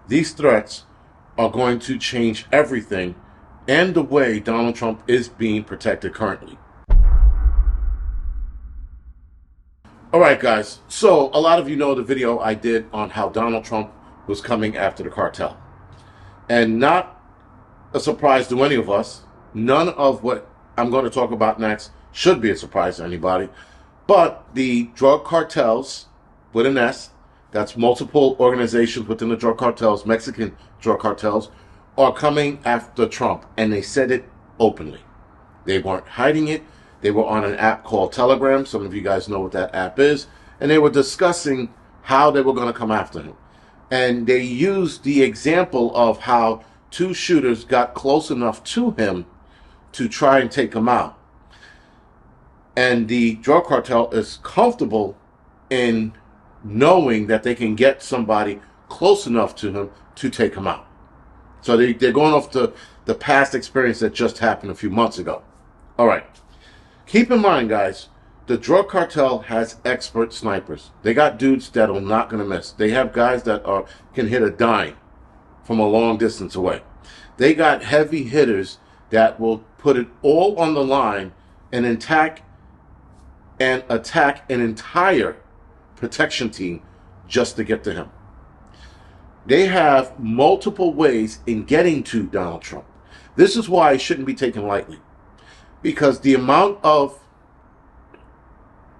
these threats are going to change everything and the way Donald Trump is being protected currently. All right, guys. So a lot of you know the video I did on how Donald Trump was coming after the cartel. And not a surprise to any of us. None of what I'm going to talk about next should be a surprise to anybody. But the drug cartels, with an S, that's multiple organizations within the drug cartels, Mexican drug cartels, are coming after Trump. And they said it openly. They weren't hiding it. They were on an app called Telegram. Some of you guys know what that app is. And they were discussing how they were going to come after him. And they used the example of how two shooters got close enough to him to try and take him out. And the drug cartel is comfortable in knowing that they can get somebody close enough to him to take him out. So they're going off the past experience that just happened a few months ago. All right. Keep in mind, guys, the drug cartel has expert snipers. They got dudes that are not going to miss. They have guys that can hit a dime from a long distance away. They got heavy hitters that will put it all on the line and attack an entire protection team just to get to him. They have multiple ways in getting to Donald Trump. This is why it shouldn't be taken lightly. Because the amount of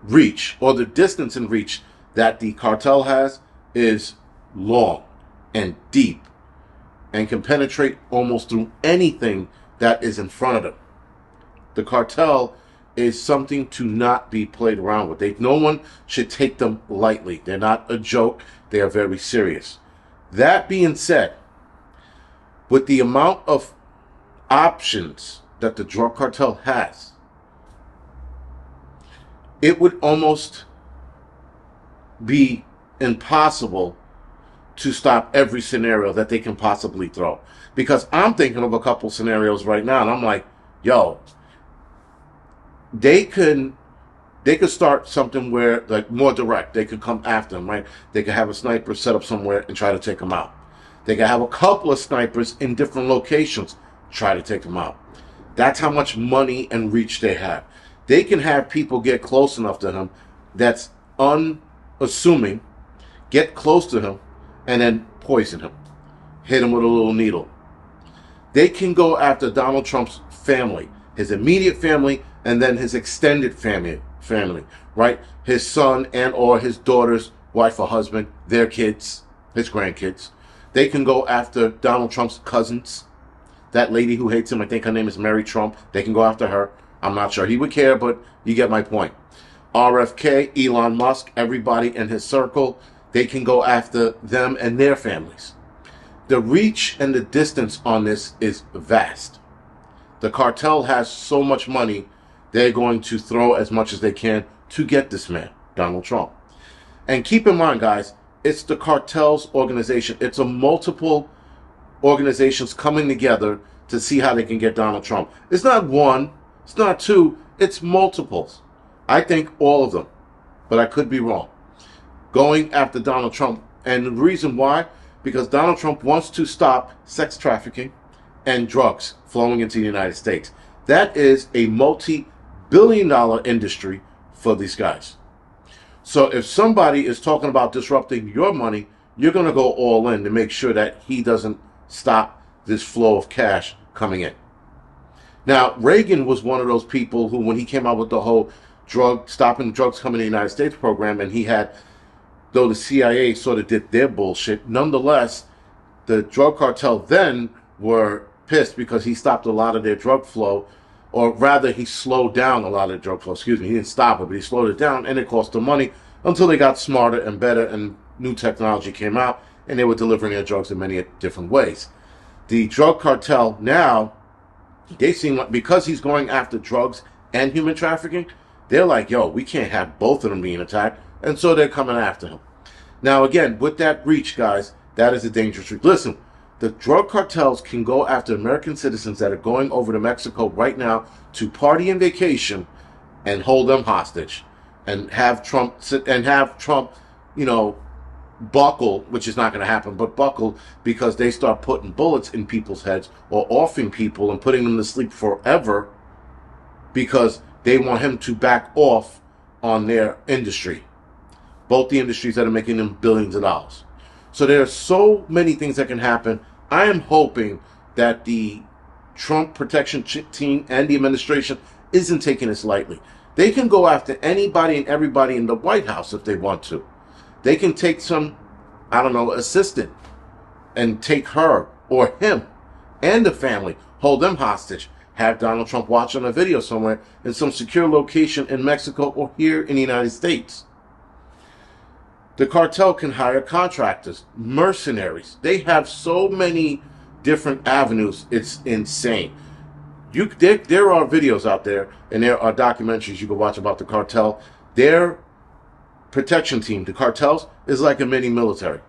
reach, or the distance in reach, that the cartel has is long and deep and can penetrate almost through anything that is in front of them. The cartel is something to not be played around with. No one should take them lightly. They're not a joke. They are very serious. That being said, with the amount of options that the drug cartel has, it would almost be impossible to stop every scenario that they can possibly throw. Because I'm thinking of a couple scenarios right now, and I'm like, yo, they could start something where, like, more direct. They could come after them, right? They could have a sniper set up somewhere and try to take them out. They could have a couple of snipers in different locations try to take them out. That's how much money and reach they have. They can have people get close enough to him that's unassuming, get close to him, and then poison him. Hit him with a little needle. They can go after Donald Trump's family, his immediate family, and then his extended family, right? His son and or his daughter's wife or husband, their kids, his grandkids. They can go after Donald Trump's cousins. That lady who hates him, I think her name is Mary Trump. They can go after her. I'm not sure he would care, but you get my point. RFK, Elon Musk, everybody in his circle, they can go after them and their families. The reach and the distance on this is vast. The cartel has so much money, they're going to throw as much as they can to get this man, Donald Trump. And keep in mind, guys, it's the cartel's organization. It's a multiple organizations coming together to see how they can get Donald Trump. It's not one, it's not two, it's multiples. I think all of them, but I could be wrong. Going after Donald Trump. And the reason why, because Donald Trump wants to stop sex trafficking and drugs flowing into the United States. That is a multi-billion-dollar industry for these guys. So if somebody is talking about disrupting your money, you're going to go all in to make sure that he doesn't stop this flow of cash coming in. Now, Reagan was one of those people who, when he came out with the whole stopping drugs coming to the United States program, and he had, though the CIA sort of did their bullshit, nonetheless, the drug cartel then were pissed because he stopped a lot of their drug flow, or rather he slowed down a lot of the drug flow. He didn't stop it, but he slowed it down, and it cost them money until they got smarter and better and new technology came out, and they were delivering their drugs in many different ways. The drug cartel now, they seem like, because he's going after drugs and human trafficking, they're like, yo, we can't have both of them being attacked, and so they're coming after him. Now, again, with that reach, guys, that is a dangerous reach. Listen, the drug cartels can go after American citizens that are going over to Mexico right now to party and vacation and hold them hostage and have Trump buckle, which is not going to happen, but buckle because they start putting bullets in people's heads or offing people and putting them to sleep forever because they want him to back off on their industry. Both the industries that are making them billions of dollars. So there are so many things that can happen. I am hoping that the Trump protection team and the administration isn't taking this lightly. They can go after anybody and everybody in the White House if they want to. They can take some, I don't know, assistant and take her or him and the family, hold them hostage, have Donald Trump watch on a video somewhere in some secure location in Mexico or here in the United States. The cartel can hire contractors, mercenaries. They have so many different avenues. It's insane. There are videos out there and there are documentaries you can watch about the cartel. Their protection team, the cartels, is like a mini military.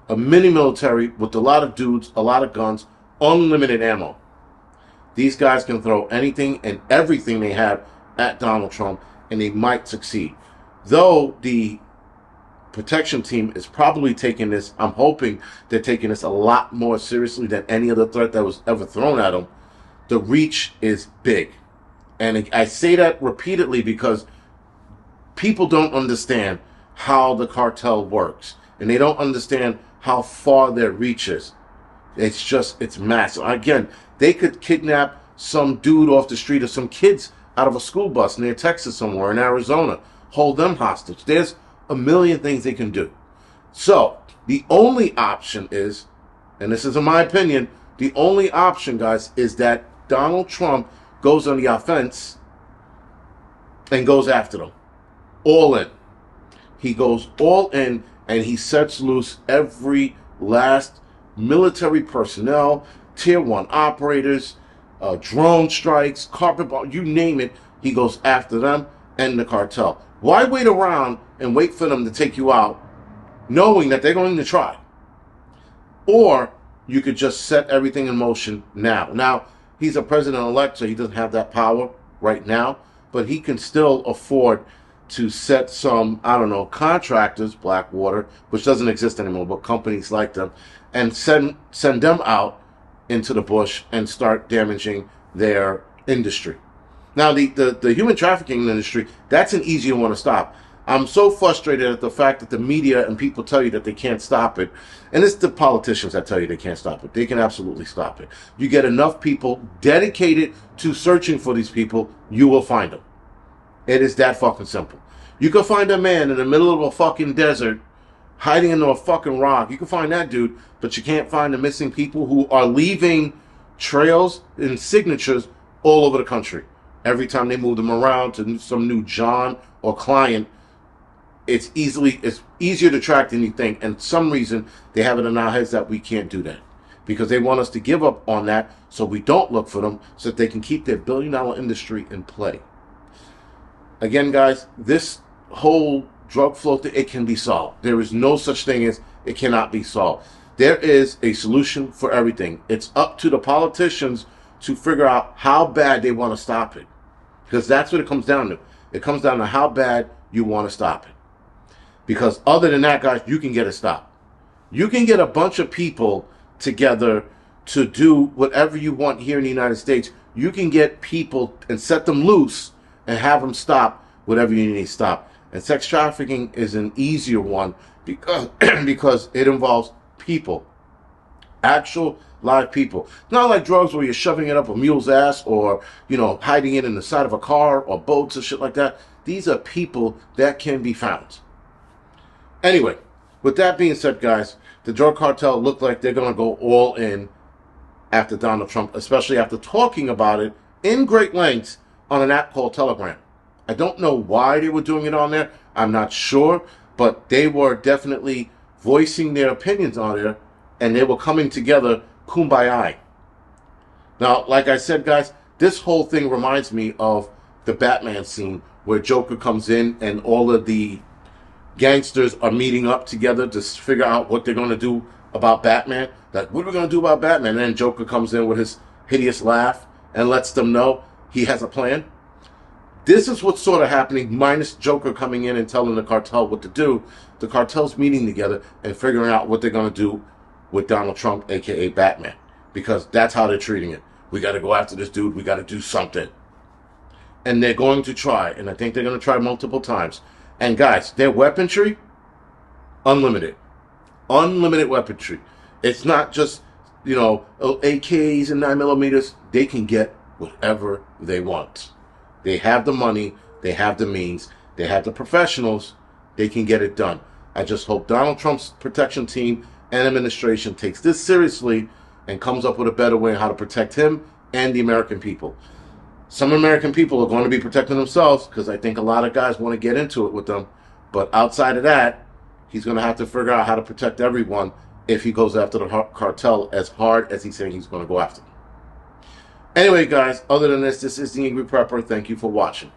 A mini military with a lot of dudes, a lot of guns, unlimited ammo. These guys can throw anything and everything they have at Donald Trump and they might succeed. Though the protection team is probably taking this, I'm hoping they're taking this a lot more seriously than any other threat that was ever thrown at them. The reach is big. And I say that repeatedly because people don't understand how the cartel works. And they don't understand how far their reach is. It's massive. Again, they could kidnap some dude off the street or some kids out of a school bus near Texas somewhere in Arizona. Hold them hostage. There's a million things they can do. So, the only option is, and this is in my opinion, the only option, guys, is that Donald Trump goes on the offense and goes after them. All in. He goes all in and he sets loose every last military personnel, tier 1 operators, drone strikes, carpet bomb, you name it, he goes after them and the cartel. Why wait around and wait for them to take you out knowing that they're going to try? Or you could just set everything in motion now. Now, he's a president-elect, so he doesn't have that power right now, but he can still afford to set some, I don't know, contractors, Blackwater, which doesn't exist anymore, but companies like them, and send them out into the bush and start damaging their industry. Now, the human trafficking industry, that's an easier one to stop. I'm so frustrated at the fact that the media and people tell you that they can't stop it. And it's the politicians that tell you they can't stop it. They can absolutely stop it. You get enough people dedicated to searching for these people, you will find them. It is that fucking simple. You can find a man in the middle of a fucking desert hiding into a fucking rock. You can find that dude, but you can't find the missing people who are leaving trails and signatures all over the country. Every time they move them around to some new John or client, it's easier to track than you think. And for some reason, they have it in our heads that we can't do that. Because they want us to give up on that so we don't look for them so that they can keep their billion-dollar industry in play. Again, guys, this whole drug flow thing, it can be solved. There is no such thing as it cannot be solved. There is a solution for everything. It's up to the politicians to figure out how bad they want to stop it. Because that's what it comes down to. It comes down to how bad you want to stop it. Because other than that, guys, you can get it stopped. You can get a bunch of people together to do whatever you want here in the United States. You can get people and set them loose and have them stop whatever you need to stop. And sex trafficking is an easier one because, because it involves people. Actual live people. It's not like drugs where you're shoving it up a mule's ass or, hiding it in the side of a car or boats or shit like that. These are people that can be found. Anyway, with that being said, guys, the drug cartel look like they're going to go all in after Donald Trump, especially after talking about it in great lengths on an app called Telegram. I don't know why they were doing it on there. I'm not sure, but they were definitely voicing their opinions on there, and they were coming together kumbaya. Now, like I said, guys, this whole thing reminds me of the Batman scene where Joker comes in and all of the gangsters are meeting up together to figure out what they're going to do about Batman. Like, what are we going to do about Batman? And then Joker comes in with his hideous laugh and lets them know he has a plan. This is what's sort of happening, minus Joker coming in and telling the cartel what to do. The cartel's meeting together and figuring out what they're going to do with Donald Trump, a.k.a. Batman. Because that's how they're treating it. We got to go after this dude. We got to do something. And they're going to try. And I think they're going to try multiple times. And guys, their weaponry, unlimited. Unlimited weaponry. It's not just, AKs and 9mm. They can get whatever they want. They have the money. They have the means. They have the professionals. They can get it done. I just hope Donald Trump's protection team and administration takes this seriously and comes up with a better way on how to protect him and the American people. Some American people are going to be protecting themselves because I think a lot of guys want to get into it with them. But outside of that, he's going to have to figure out how to protect everyone if he goes after the cartel as hard as he's saying he's going to go after them. Anyway, guys, other than this is the Angry Prepper. Thank you for watching.